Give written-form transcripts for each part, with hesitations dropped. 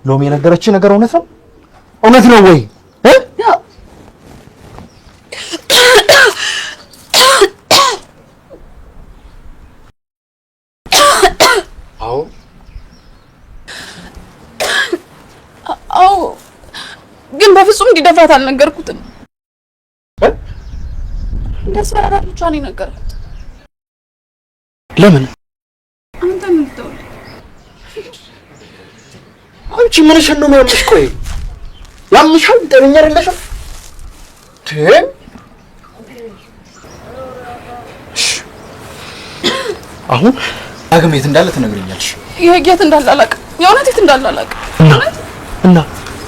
ሎሚ የነገረችኝ ነገር እውነት ነው? እውነት ነው ወይ? አዎ ግን በፍጹም እንዲደፍራት አልነገርኩትም። እንደሰራራ ብቻ ነው የነገርኩት። ለምን? አንተ ምን ትተው? አንቺ ምንሽን ነው የሚያምሽ? ቆይ ያምሻል? ጤነኛ አይደለሽም? አሁን ዳግም የት እንዳለ ትነግሪኛለሽ? የት እንዳለ አላውቅም። የእውነት የት እንዳለ አላውቅም። እና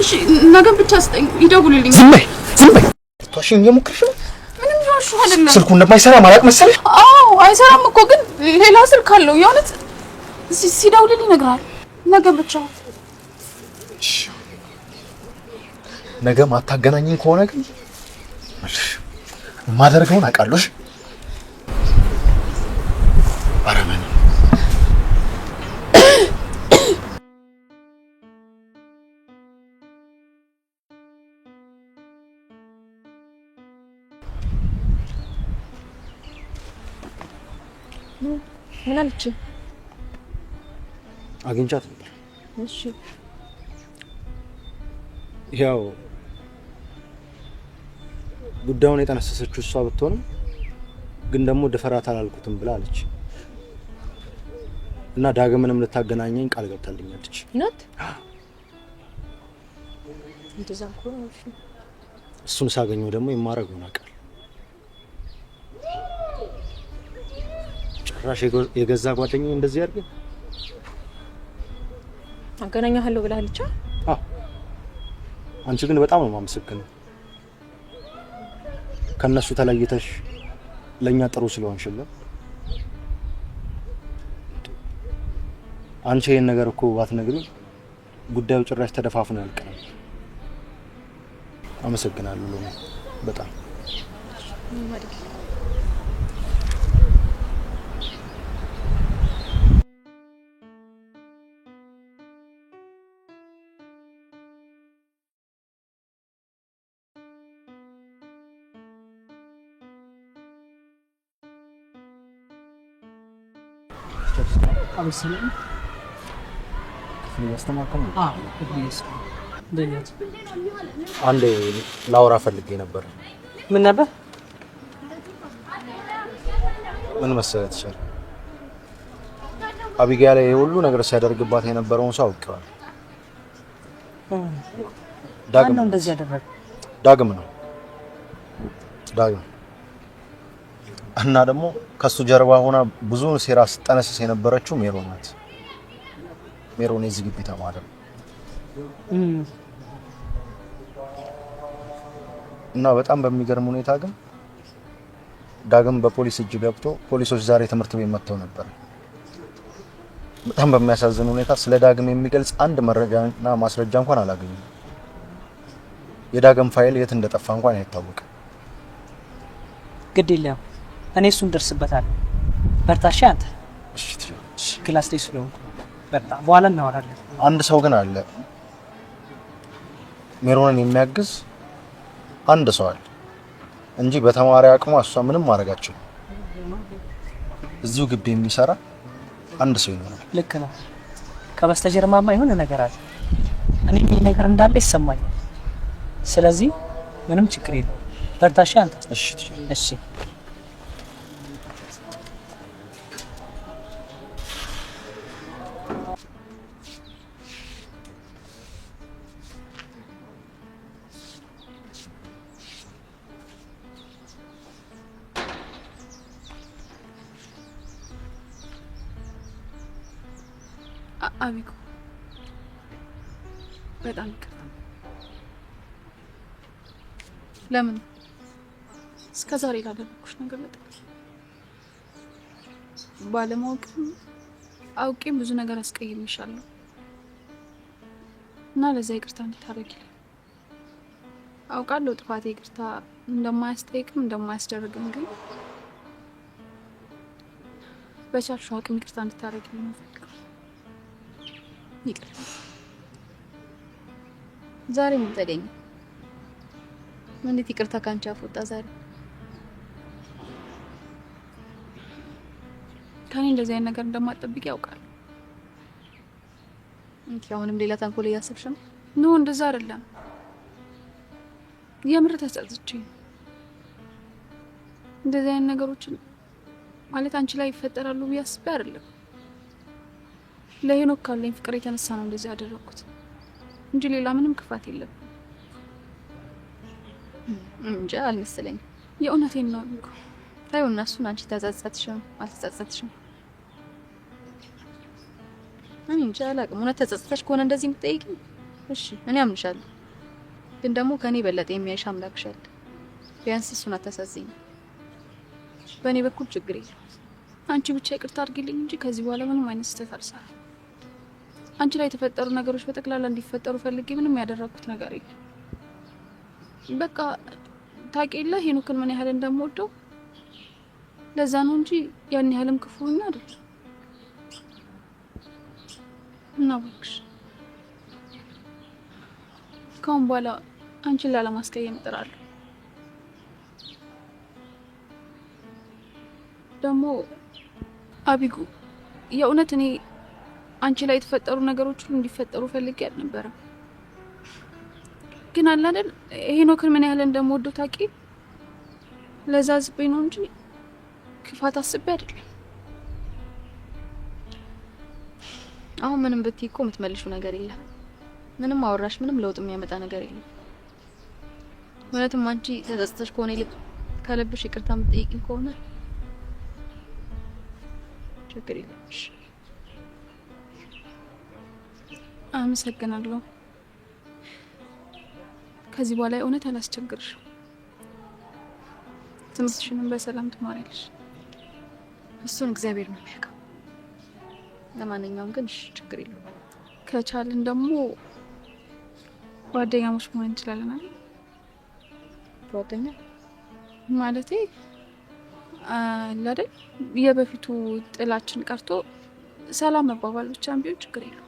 እሺ ነገ ብቻ ስጠኝ፣ ይደውልልኝ። ዝም በይ ዝም በይ። ተዋሽኝ እየሞከርሽ ነው። ምንም ዋሹ አይደለም። ስልኩ እንደማይሰራ ማላቅ መሰለሽ? አዎ አይሰራም እኮ ግን ሌላ ስልክ አለው። የእውነት ሲደውልልኝ ይነግራል። ነገ ብቻ ነገ ማታገናኝኝ ከሆነ ግን የማደርገውን አውቃለሽ። አረመኔ ምን አለች? አግኝቻት ነበር። እሺ ያው ጉዳዩን የጠነሰሰችው እሷ ብትሆንም ግን ደግሞ ድፈራት አላልኩትም ብላ አለች እና ዳግምንም ልታገናኘኝ ቃል ገብታልኛለች። ናት እንደዛ እኮ ነው። እሱን ሳገኘው ደግሞ የማረገውን አውቃለሁ። ጭራሽ የገዛ ጓደኛዬ እንደዚህ ያርገ አገናኛለሁ ብላለች። አዎ አንቺ ግን በጣም ነው የማመሰግነው። ከነሱ ተለይተሽ ለኛ ጥሩ ስለሆንሽልን። አንቺ ይሄን ነገር እኮ ባትነግሪኝ ጉዳዩ ጭራሽ ተደፋፍኖ ያልቃል። አመሰግናለሁ ሎሚ በጣም አብሰለም ክፍል ያስተማርከው ነው? አዎ ክፍል ደኛት አንዴ ላውራ ፈልጌ ነበር። ምን ነበር? ምን መሰለህ ተሻለ አቢጋያ ላይ ሁሉ ነገር ሲያደርግባት የነበረውን ሰው አውቀዋል። ዳግም ነው እንደዚህ ያደረገ? ዳግም ነው ዳግም እና ደግሞ ከሱ ጀርባ ሆና ብዙ ሴራ ስጠነስስ የነበረችው ሜሮን ናት። ሜሮን የዚህ ግቢ ተማሪ እና በጣም በሚገርም ሁኔታ ግን ዳግም በፖሊስ እጅ ገብቶ ፖሊሶች ዛሬ ትምህርት ቤት መጥተው ነበር። በጣም በሚያሳዝን ሁኔታ ስለ ዳግም የሚገልጽ አንድ መረጃና ማስረጃ እንኳን አላገኙም። የዳግም ፋይል የት እንደጠፋ እንኳን አይታወቅም። ግድ የለም እኔ እሱን ደርስበታለሁ። በርታሽ አንተ። እሺ ክላስ ላይ ስለሆንኩ በርታ፣ በኋላ እናወራለን። አንድ ሰው ግን አለ ሜሮንን የሚያግዝ አንድ ሰው አለ እንጂ በተማሪ አቅሙ እሷ ምንም ማድረጋቸው እዚሁ ግቢ የሚሰራ አንድ ሰው ይኖራል። ልክ ነው። ከበስተጀርባማ የሆነ ነገር አለ። እኔ ምን ነገር እንዳለ ይሰማኛል። ስለዚህ ምንም ችግር የለም። በርታሽ አንተ። እሺ እሺ አቢኮ በጣም ይቅርታ። ለምን እስከዛሬ ላደረኩሽ ነገር በጣም ባለማወቅም አውቄም ብዙ ነገር አስቀይሜሻለሁ እና ለዛ ይቅርታ እንድታረጊልኝ አውቃለሁ። ጥፋቴ ይቅርታ እንደማያስጠይቅም እንደማያስደርግም ግን በቻልሽው አቅም ይቅርታ እንድታረጊልኝ ነው። ይቅርታ ዛሬ ምን ተገኘ? እንዴት ይቅርታ ካንቺ አፍ ወጣ ዛሬ? ከኔ እንደዚህ አይነት ነገር እንደማትጠብቂ ያውቃል። እንዴ አሁንም ሌላ ተንኮል እያሰብሽ ነው? ኖ እንደዛ አይደለም። የምር ተጸጽቼ እንደዚህ አይነት ነገሮችን ማለት አንቺ ላይ ይፈጠራሉ ብዬ አስቤ አይደለም። ለሄኖክ ካለኝ ፍቅር የተነሳ ነው እንደዚህ ያደረኩት እንጂ ሌላ ምንም ክፋት የለም። እንጃ አልመሰለኝም። የእውነቴን ነው እኮ። ታዩ እነሱን አንቺ ተጸጸትሽም አልተጸጸትሽም እኔ እንጃ አላውቅም። እውነት ተጸጸተሽ ከሆነ እንደዚህ የምትጠይቂኝ እሺ እኔ አምንሻለሁ። ግን ደግሞ ከኔ በለጠ የሚያይሽ አምላክሽ አለ። ቢያንስ እሱን አታሳዝኝ። በእኔ በኩል ችግር የለም። አንቺ ብቻ ይቅርታ አድርጊልኝ እንጂ ከዚህ በኋላ ምንም አይነት ስህተት አልሰራም። አንቺ ላይ የተፈጠሩ ነገሮች በጠቅላላ እንዲፈጠሩ ፈልጌ ምንም ያደረኩት ነገር የለም። በቃ ታውቂለ ሄኖክን ምን ያህል እንደምወደው ለዛ ነው እንጂ ያን ያህልም ክፉኛ አይደል። እና እባክሽ ካሁን በኋላ አንቺን ላለማስቀየም እጥራለሁ። ደግሞ አቢጉ የእውነት እኔ አንቺ ላይ የተፈጠሩ ነገሮች ሁሉ እንዲፈጠሩ ፈልጌ አልነበረም። ግን አለ አይደል ሄኖክን ምን ያህል እንደምወደው ታውቂ። ለዛ ዝቤ ነው እንጂ ክፋት አስቤ አይደለም። አሁን ምንም ብትይ እኮ የምትመልሺው ነገር የለም። ምንም አወራሽ ምንም ለውጥ የሚያመጣ ነገር የለም። እውነትም አንቺ ተጸጽተሽ ከሆነ ይልቅ ከልብሽ ይቅርታ የምትጠይቂኝ ከሆነ ችግር የለም። እሺ አመሰግናለሁ። ከዚህ በኋላ እውነት አላስቸግርሽም። ትምህርትሽንም በሰላም ትማሪያለሽ። እሱን እግዚአብሔር ነው የሚያውቀው። ለማንኛውም ግን እሺ ችግር የለም። ከቻልን ደግሞ ጓደኛሞች መሆን እንችላለን አይደል? ጓደኛ ማለቴ አይደል የበፊቱ ጥላችን ቀርቶ ሰላም መባባል ብቻ ቢሆን ችግር የለውም።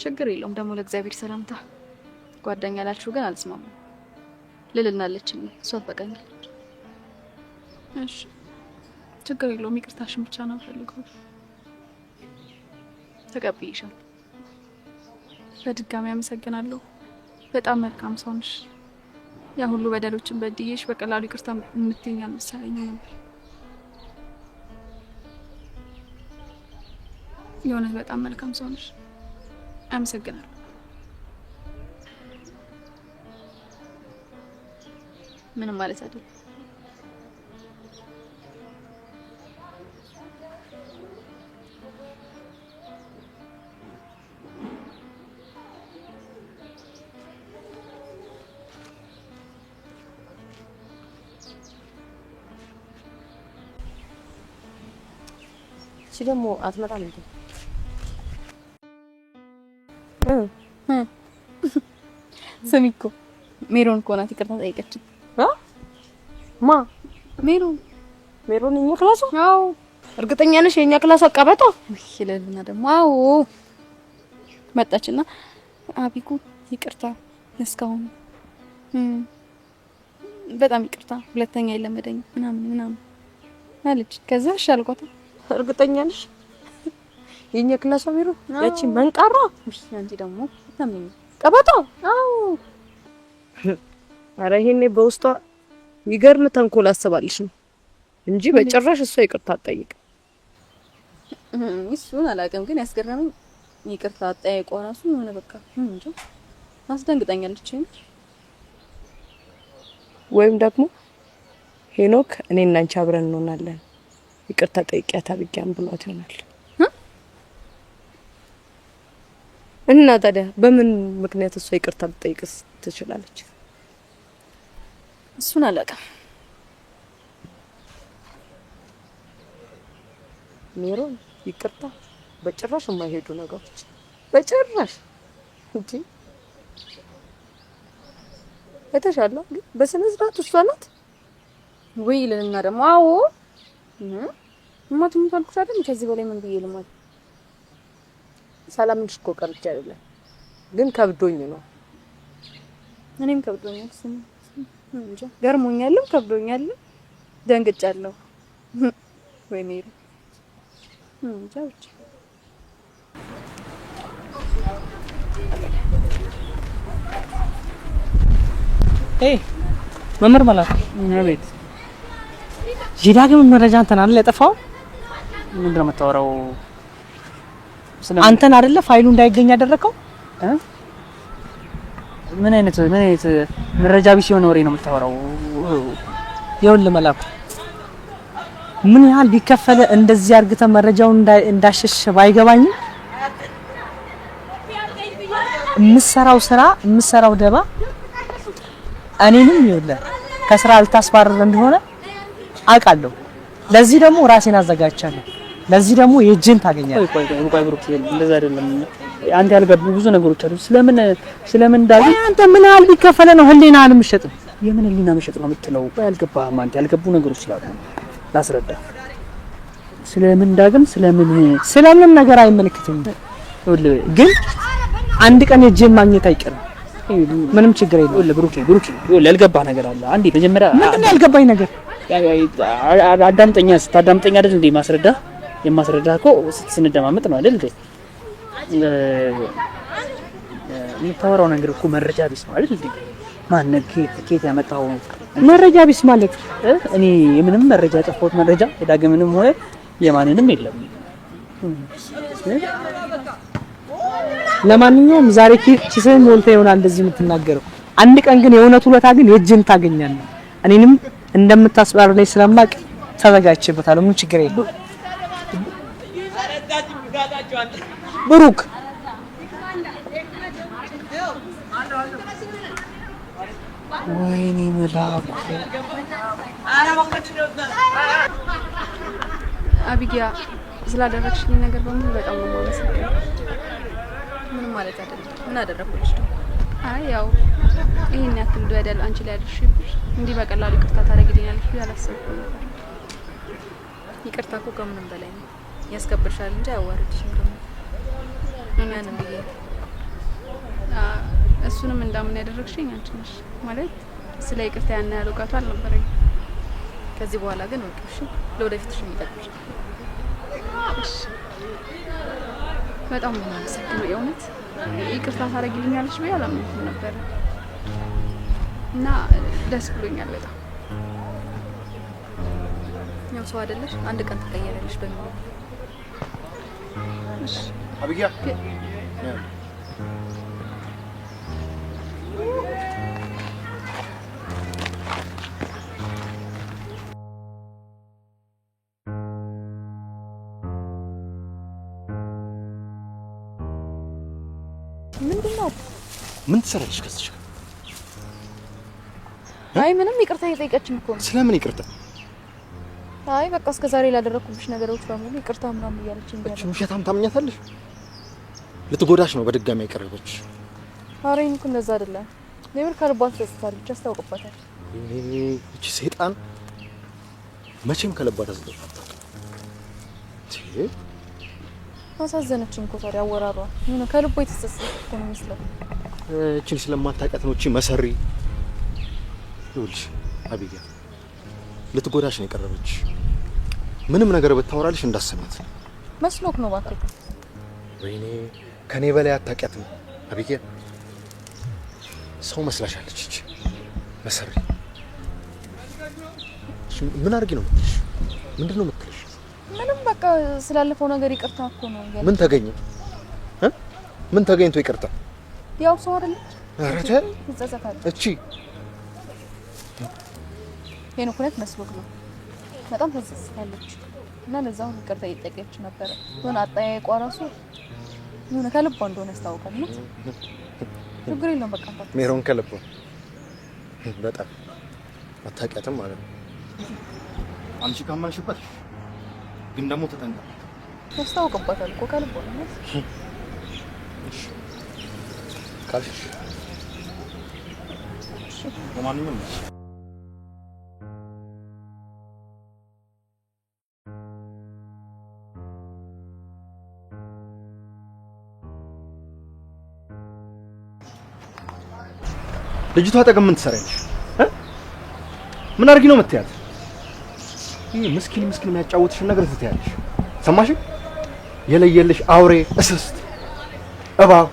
ችግር የለውም። ደግሞ ለእግዚአብሔር ሰላምታ ጓደኛ ላልሽው ግን አልስማማም። ልልናለችኝ እሷ ትበቃኛለች። እሺ ችግር የለውም። ይቅርታሽን ብቻ ነው ፈልገው። ተቀብዬሻለሁ። በድጋሚ አመሰግናለሁ። በጣም መልካም ሰው ነሽ። ያ ሁሉ በደሎችን በድዬሽ በቀላሉ ይቅርታ የምትይኝ አልመሰለኝም ነበር። የእውነት በጣም መልካም ሰው ነሽ። አመሰግናለሁ። ምንም ማለት አይደለም። እሺ ደግሞ አትመጣም እንዴ? ስሚ እኮ ሜሮን እኮ ናት ይቅርታ ጠይቀችኝ። ማ ሜሮን እኛ ክላሷ? አዎ። እርግጠኛ ነሽ የኛ ክላስ አቀበጣ? ይለልና ደግሞ አዎ መጣችና አቢኩ ይቅርታ እስካሁን በጣም ይቅርታ ሁለተኛ የለመደኝ ምናምን አለች። ከዛ እሺ አልኳት። እርግጠኛ ነሽ የኛ ክላሷ ሜሮን? ያቺ መንቃራ አንቺ ደግሞ ታምኝ ቀበጣ? አዎ። አረ ይሄኔ በውስጧ ይገርም ተንኮል አሰባልሽ ነው እንጂ በጭራሽ እሷ ይቅርታ አትጠይቅ። እሱን አላውቅም፣ ግን ያስገረመኝ ይቅርታ አትጠይቋ ራሱ የሆነ በቃ እንጂ አስደንግጣኛለች። ወይም ደግሞ ሄኖክ እኔና አንቺ አብረን እንሆናለን ይቅርታ ጠይቂያት አብቂያን ብሏት ይሆናል። እና ታዲያ በምን ምክንያት እሷ ይቅርታ ልትጠይቅስ ትችላለች? እሱን አላውቅም። ሜሮን ይቅርታ በጭራሽ የማይሄዱ ነገሮች በጭራሽ እንጂ የተሻለ ግን በስነ ስርዓት እሷ ናት ወይ ይለና ደግሞ አዎ ማቱም ታልኩሽ አይደል? ከዚህ በላይ ምን ብዬ ልማት? ሰላም እንድሽ እኮ ቀርቼ አይደለም ግን ከብዶኝ ነው። እኔም ከብዶኛል። እንጃ ገርሞኛልም ከብዶኛልም ደንግጫለሁ። ወይኔ እንጃ ብቻ መምህር መላክ ቤት የዳግም መረጃ አንተን አይደል ያጠፋው? ምንድን ነው የምታወራው? አንተን አይደለ ፋይሉ እንዳይገኝ ያደረከው? ምን አይነት መረጃ ቢስ የሆነ ወሬ ነው የምታወራው? ይኸውልህ መላኩ ምን ያህል ቢከፈለ እንደዚህ አርግተ መረጃውን እንዳሸሽ ባይገባኝም የምሰራው ደባ እኔንም ይኸውልህ ከስራ ልታስባረር እንደሆነ አውቃለሁ። ለዚህ ደግሞ ራሴን አዘጋጅቻለሁ። ለዚህ ደግሞ የእጅን ታገኛለህ። ቆይ ብሩክ እንደዛ አይደለም። አንተ ያልገቡ ብዙ ነገሮች አሉ። ስለምን ዳግ አንተ ምን ያህል ቢከፈለ ነው ህሊናህን የምትሸጥ? የምን ህሊና መሸጥ ነው የምትለው? ያልገባህም አንተ ያልገቡ ነገሮች ስላሉ ላስረዳ። ስለምን ዳግም ስለምን ነገር አይመለከተኝም። ግን አንድ ቀን የእጅን ማግኘት አይቀርም። ምንም ችግር የለም። ብሩክ ያልገባህ ነገር አለ። አንዴ መጀመሪያ ምንድን ነው ያልገባኝ ነገር? አዳምጠኛ። ስታዳምጠኝ አይደል እንዴ የማስረዳህ እኮ ስንደማመጥ ነው አይደል እንዴ? የምታወራው ነገር እኮ መረጃ ቢስ ነው አይደል እንዴ? ማነው ከየት ያመጣው መረጃ ቢስ ማለት? እኔ የምንም መረጃ ያጠፋሁት መረጃ የዳግምንም ሆነ የማንንም የለም። ለማንኛውም ዛሬ ኪስህን ሞልተህ ይሆናል እንደዚህ የምትናገረው። አንድ ቀን ግን የእውነት ውለታ ግን የእጅን ታገኛለህ። እኔንም እንደምታስባርለኝ ስለማቅ ተዘጋጅቼበታለሁ። ምን ችግር የለም። ብሩክ ወይኔ መላኩ አቢጊያ ስላደረግሽልኝ ነገር በሙሉ በጣም ነው የማመሰግነው። ምንም ማለት አይደለም። ምን አደረኩልሽ? አይ ያው ይሄን ያክል በደል አንቺ ላይ አድርሽብሽ እንዲህ በቀላሉ ይቅርታ ታደርጊልኛለሽ ብዬ አላሰብኩም ነበር። ይቅርታ እኮ ከምንም በላይ ነው። ያስከብርሻል እንጂ አያዋርድሽም። ደግሞ እኛንም ብዬ እሱንም እንዳምን ያደረግሽኝ አንቺ ነሽ። ማለት ስለ ይቅርታ ያን ያህል እውቀቱ አልነበረኝ። ከዚህ በኋላ ግን ወቅሽ ለወደፊትሽ ይጠቅምሽ። እሺ በጣም ነው የማመሰግነው። የእውነት ይቅርታ ታደርጊልኛለሽ ብዬ አላመንኩም ነበር እና ደስ ብሎኛል በጣም። ያው ሰው አይደለሽ፣ አንድ ቀን ትቀየራለሽ በሚለው። እሺ አቢጊያ ምንድነው? ምን ትሰራለሽ ከዚህ ጋር? አይ ምንም ይቅርታ እየጠየቀችኝ እኮ ነው። ስለምን ይቅርታ? አይ በቃ እስከዛሬ ላደረኩብሽ ነገሮች በሙሉ ይቅርታ ምናምን እያለችኝ ነው። እቺ ውሸታም ታምኛታለሽ? ልትጎዳሽ ነው በድጋሚ ያቀረበች። ኧረ እኔ እኮ እንደዛ አይደለም። ለምን ከልቧ ተሰጥታለች፣ አስታውቅባታል። እቺ ሰይጣን መቼም ከልቧ ተሰጥቷል። አሳዘነችኝ እኮ ታዲያ አወራሯ ምን ከልቧ የተሰጠች እኮ ነው የሚመስለው። እቺን ስለማታውቃት ነው እቺ መሰሪ። ይኸውልሽ አቢጊያ ልትጎዳሽ ነው የቀረበች። ምንም ነገር ብታወራልሽ እንዳሰማት መስሎክ ነው እባክህ። ወይኔ ከኔ በላይ አታውቂያትም አቢጊያ። ሰው መስላሻለች እቺ መሰሪ። ምን አድርጊ ነው የምትልሽ? ምንድነው የምትልሽ? ምንም በቃ ስላለፈው ነገር ይቅርታ እኮ ነው ያለው። ምን ተገኘ? ምን ተገኝቶ ይቅርታ? ያው ሰው አይደለች። ኧረ ትጸጸታለች። እቺ ሄኖክ እውነት መስሎክ ነው። በጣም ተጸጽታለች እና ለዛው ይቅርታ እየጠየቀች ነበር። ሆነ አጠያየቋ ራሱ ምን ከልቧ እንደሆነ ያስታውቃል። ነው ችግር የለውም በቃ ሜሮን ከልቧ በጣም አታውቂያትም ማለት ነው። አንቺ ካመንሽበት ግን ደግሞ ተጠንቀቂ። ያስታውቅባታል እኮ ከልቧ ነው። እሺ ካልሽ ለማንኛውም ልጅቷ አጠገብ ምን ትሰሪያለሽ? ምን አድርጊ ነው የምትያት? ይሄ ምስኪን የሚያጫውትሽን ነገር ትትያለሽ። ሰማሽ? የለየልሽ አውሬ እስስት እባብ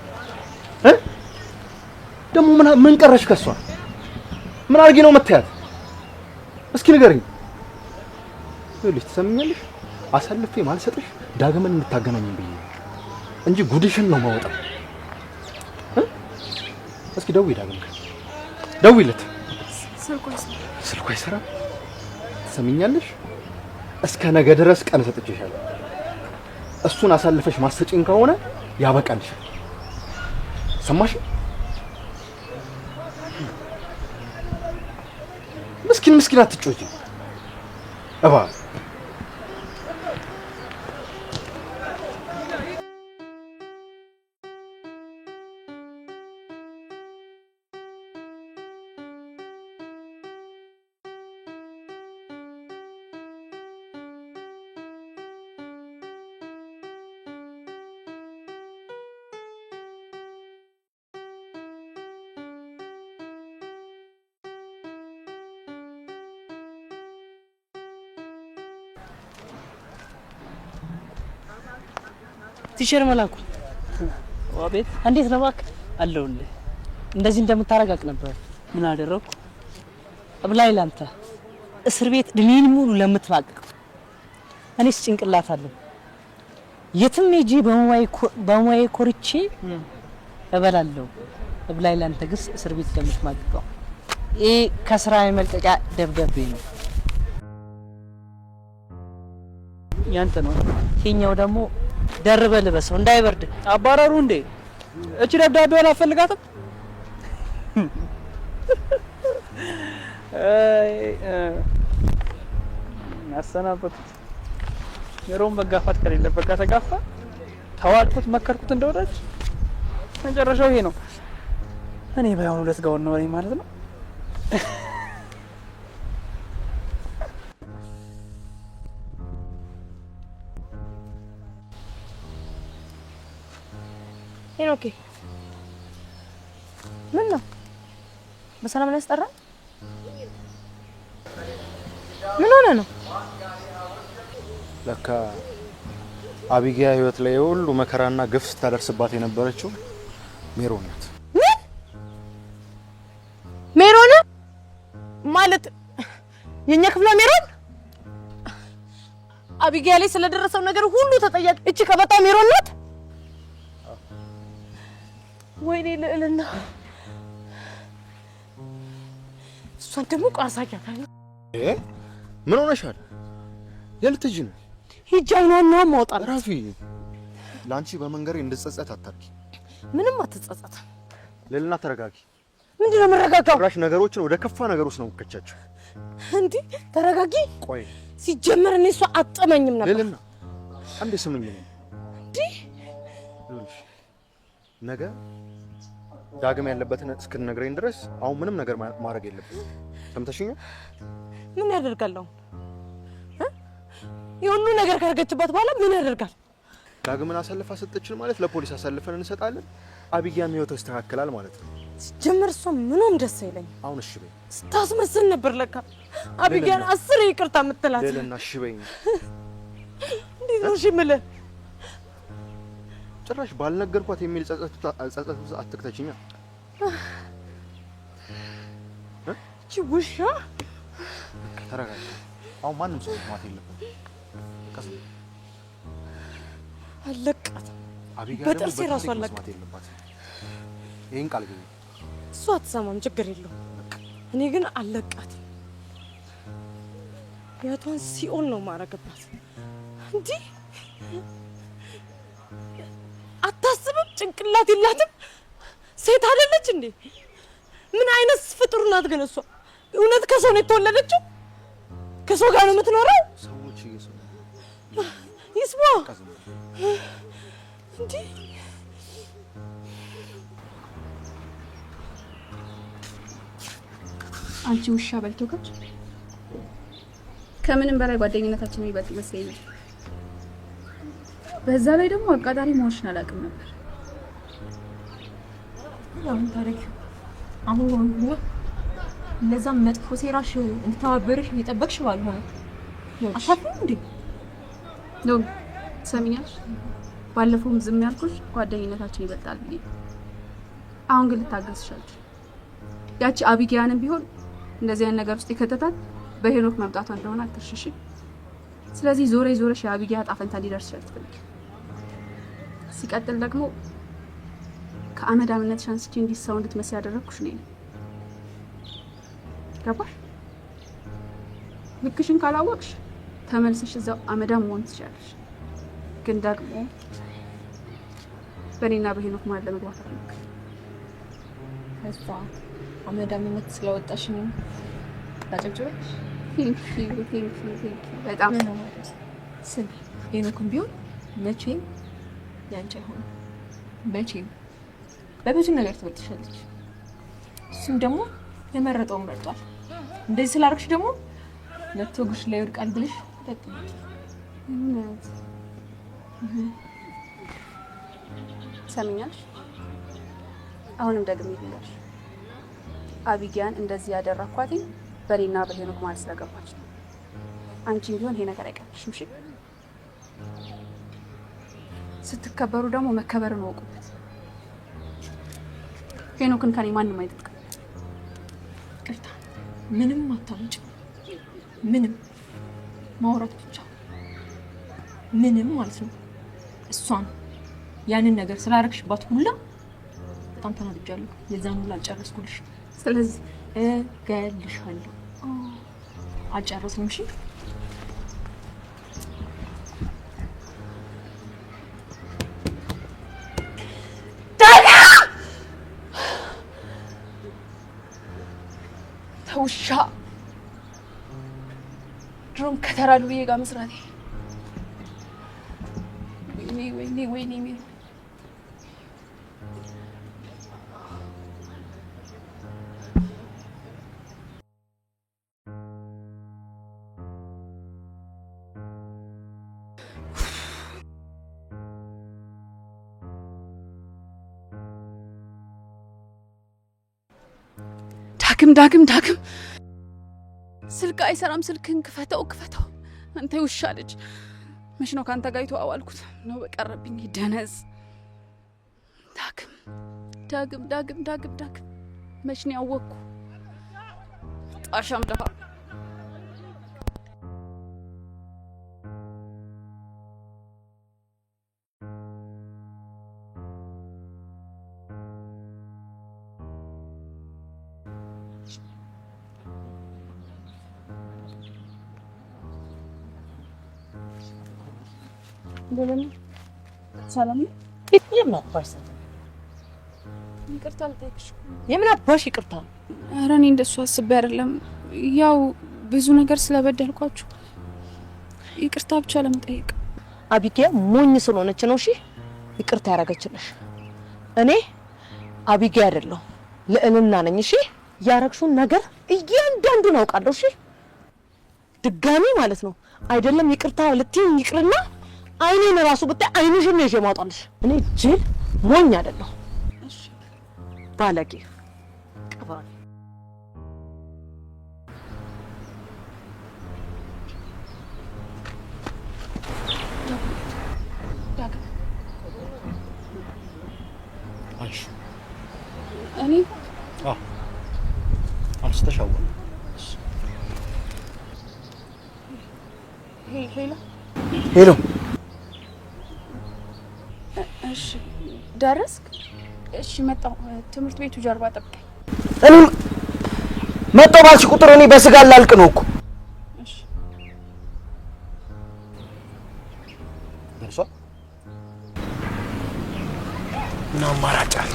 ደግሞ ምን ቀረሽ ከሷ? ምን አድርጊ ነው የምትያት? እስኪ ንገሪኝ። ይኸውልሽ ትሰምኛለሽ? አሳልፌ ማልሰጥሽ ዳግምን እንድታገናኝም ብዬ እንጂ ጉድሽን ነው ማወጣው። እስኪ ደውይ፣ ዳግም ደውይለት። ስልኩ አይሰራም። ትሰምኛለሽ? እስከ ነገ ድረስ ቀን ሰጥቼሻለሁ። እሱን አሳልፈሽ ማሰጪኝ ከሆነ ያበቃልሻል። ሰማሽ? ምስኪን አትጮጂ እባብ። ቲቸር መላኩ አቤት። እንዴት ነው እባክህ? አለሁልህ። እንደዚህ እንደምታረጋግ ነበር። ምን አደረኩ? እብላይ ላንተ እስር ቤት እድሜን ሙሉ ለምትማቅቅ እኔስ ጭንቅላት አለኝ። የትም ሄጄ በሙያዬ ኮርቼ እበላለሁ። እብላይ ላንተ ግስ እስር ቤት ለምትማቅቀው ይሄ ከስራ የመልቀቂያ ደብዳቤ ነው። ያንተ ነው። ይሄኛው ደግሞ ደርበህ ልበሰው እንዳይበርድ። አባራሩ እንዴ እቺ ደብዳቤውን አፈልጋትም? አሰናበቱት። የሮም መጋፋት ከሌለበት ከተጋፋ ተዋልኩት፣ መከርኩት እንደወዳጅ መጨረሻው ይሄ ነው። እኔ ባይሆን ሁለት ጋውን ነው ማለት ነው። ሄኖኬ ምን ነው በሰላም ላይ አስጠራ? ምን ሆነ ነው? ለካ አቢጊያ ህይወት ላይ ሁሉ መከራና ግፍ ስታደርስባት የነበረችው ሜሮን ናት። ሜሮን ማለት የኛ ክፍለ ሜሮን አቢጊያ ላይ ስለደረሰው ነገር ሁሉ ተጠያቂ እቺ ከበጣ ሜሮን ናት። ወይኔ ልዕልና እሷን ደግሞ ቃሳያታል። ምን ሆነሻል? የልትጂ ነው ሂጅ አይኗን ነው ማውጣት። ራፊ ላንቺ በመንገሬ እንድጸጸት አታርጊ። ምንም አትጸጸት። ልዕልና ተረጋጊ። ምንድን ነው መረጋጋው? ራሽ ነገሮችን ወደ ከፋ ነገር ውስጥ ነው ከቻቸው። እንዴ ተረጋጊ። ቆይ ሲጀመር እኔ እሷ አጠመኝም ነበር። ልዕልና አንዴ ስምኝ ነው እንዴ ነገ ዳግም ያለበትን እስክትነግረኝ ድረስ አሁን ምንም ነገር ማድረግ የለብንም። ሰምተሽኝ? ምን ያደርጋለሁ? የሁሉ ነገር ካረገችበት በኋላ ምን ያደርጋል? ዳግምን አሳልፋ ሰጠችን ማለት ለፖሊስ አሳልፈን እንሰጣለን። አቢጊያም ህይወት ተስተካክላል ማለት ነው። ሲጀመር እሷ ምንም ደስ አይለኝ። አሁን እሺ በይ። ስታስመስል ነበር ለካ አቢጊያን 10 ይቅርታ የምትላት። ልዕልና እሺ በይኝ። እንዴት ነው እሺ የምልህ? ጭራሽ ባልነገርኳት የሚል ጸጸት አትክተችኛ። እቺ ውሻ ተረጋጋ። አሁን ማንም ሰው ማት የለበትም። ቀስ አለቃት። አቢጊያ በጥርሴ ራሱ አለቃት። ይሄን ቃል ግቢ። እሷ አትሰማም፣ ችግር የለውም። እኔ ግን አለቃት። ያቷን ሲኦል ነው ማረግባት። እንዴ አታስብም? ጭንቅላት የላትም? ሴት አይደለች እንዴ? ምን አይነት ፍጡር ናት ግን እሷ? እውነት ከሰው ነው የተወለደችው? ከሰው ጋር ነው የምትኖረው? ሰዎች እየሰሙ ይስማ እንዴ አንቺ ውሻ በልቶ ገጭ። ከምንም በላይ ጓደኝነታችን ይበልጥ ይመስለኛል። በዛ ላይ ደግሞ አቃጣሪ መሆንሽን አላውቅም ነበር። አሁን ታሪክ አሁን ነው እነዛም መጥፎ ሴራሽ እንድታባበርሽ እየጠበቅሽ ባልሆነ አታፍሪም እንዴ? ነው ሰሚኛሽ። ባለፈውም ዝም ያልኩሽ ጓደኝነታችን ይበልጣል ብዬ፣ አሁን ግን ልታገስሻለሽ። ያቺ አቢጊያንም ቢሆን እንደዚህ አይነት ነገር ውስጥ የከተታት በሄኖክ መምጣቷ እንደሆነ አትርሽሽ። ስለዚህ ዞረሽ የአቢጊያ ጣፈንታ ሊደርስ አትፈልጊ። ሲቀጥል ደግሞ ከአመዳምነት ሻንስቺ እንዲሰው እንድትመስል ያደረኩሽ ነኝ። ገባሽ? ልክሽን ካላወቅሽ ተመልሰሽ እዛው አመዳም መሆን ትችላለሽ። ግን ደግሞ በእኔና በሄኖክ ማለት ለመግባት አልፈልግም። ከዛ አመዳምነት ስለወጣሽ ነው ታጨብጭበሽ። በጣም ስም ሄኖክም ቢሆን መቼም ያንቺ አይሆንም። መቼም በብዙ ነገር ትበልጥሻለች። እሱም ደግሞ የመረጠውን መርጧል። እንደዚህ ስላደረግሽ ደግሞ መቶ እግርሽ ላይ ይወድቃል ብለሽ ተጠቅመሽ ሰሚኛሽ። አሁንም ደግሜ ልንገርሽ፣ አቢጊያን እንደዚህ ያደረኳት በእኔና በሄኖክ ማለት ስለገባች ነው። አንቺም ቢሆን ይሄ ነገር አይቀርሽም። እሺ? ስትከበሩ ደግሞ መከበርን ወቁበት። ሄኖክን ከኔ ማንም አይጠቅም። ቅርታ ምንም አታመጭ። ምንም ማውራት ብቻ ምንም ማለት ነው። እሷን ያንን ነገር ስላደረግሽባት ሁላ በጣም ተናድጃለሁ። የዛን ሁላ አልጨረስኩልሽ። ስለዚህ እገልሻለሁ። አልጨረስንም። እሺ ተውሻ ድሮም ከተራ ዱርዬ ጋር መስራቴ። ወይኔ ሚሩ ዳግም ስልክ አይሰራም። ስልክን ክፈተው። አንተ ውሻ ልጅ መች ነው ካንተ ጋር የተዋዋልኩት ነው በቀረብኝ ደነዝ። ዳግም መች ነው ያወቅኩ? ጣሻም ደሃ ሰላም የምን አባሽ ይቅርታ ልጠይቅሽ። የምን አባሽ ይቅርታ? ኧረ እኔ እንደሱ አስቤ አይደለም። ያው ብዙ ነገር ስለበደልኳችሁ ይቅርታ ብቻ ለመጠየቅ። አቢጊያ ሞኝ ስለሆነች ነው። እሺ ይቅርታ ያደረገችልሽ። እኔ አቢጊያ አይደለሁ ልዕልና ነኝ። እሺ ያረግሽውን ነገር እያንዳንዱን አውቃለሁ። እሺ ድጋሚ ማለት ነው አይደለም ይቅርታ ልትይኝ ይቅርና አይኔን ራሱ ብታይ አይንሽን ነው የማውጣልሽ። እኔ ጅል ሞኝ አይደለሁ። እሺ ባለጌ ቀባሪ። አንቺ እኔ አንስተሻው ሄሎ እሺ ደረስክ? እሺ መጣሁ። ትምህርት ቤቱ ጀርባ ጠብቀኝ። እኔም መጣሁ ባልሽ ቁጥር እኔ በስጋ ላልቅ ነው እኮ። እሺ ደርሷል። ምን አማራጭ አለ?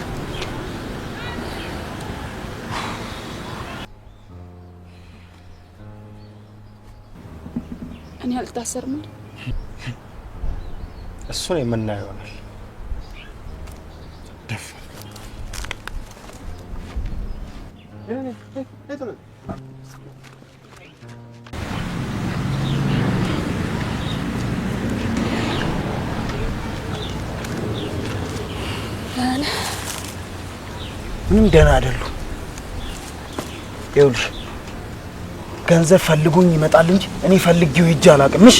እኔ አልታሰርም። እሱን የምናየው ይሆናል። ደፍ ምንም ደህና አይደሉም። ይኸውልሽ ገንዘብ ፈልጎኝ ይመጣል እንጂ እኔ ፈልጌው ሂጅ አላውቅም። እሺ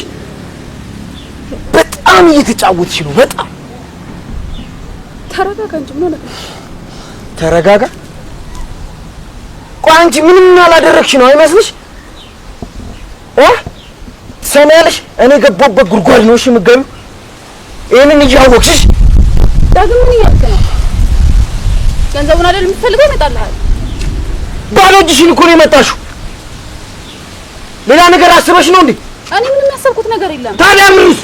በጣም እየተጫወትሽ ነው። በጣም ተረጋጋ እንጂ ምን ሆነህ? ተረጋጋ። ቆይ አንቺ ምንም ያላደረግሽ ነው አይመስልሽ? ትሰሚያለሽ? እኔ ገባሁበት ጉድጓድ ነው እሺ የምትገቢው። ይሄንን እያወቅሽ ዳግም ምን እያልክ ነው? ገንዘቡን አይደል የምትፈልገው? ይመጣልሃል። ባዶ እጅሽን እኮ ነው የመጣሽው። ሌላ ነገር አስበሽ ነው እንዴ? እኔ ምንም ያሰብኩት ነገር የለም። ታዲያ ምንስ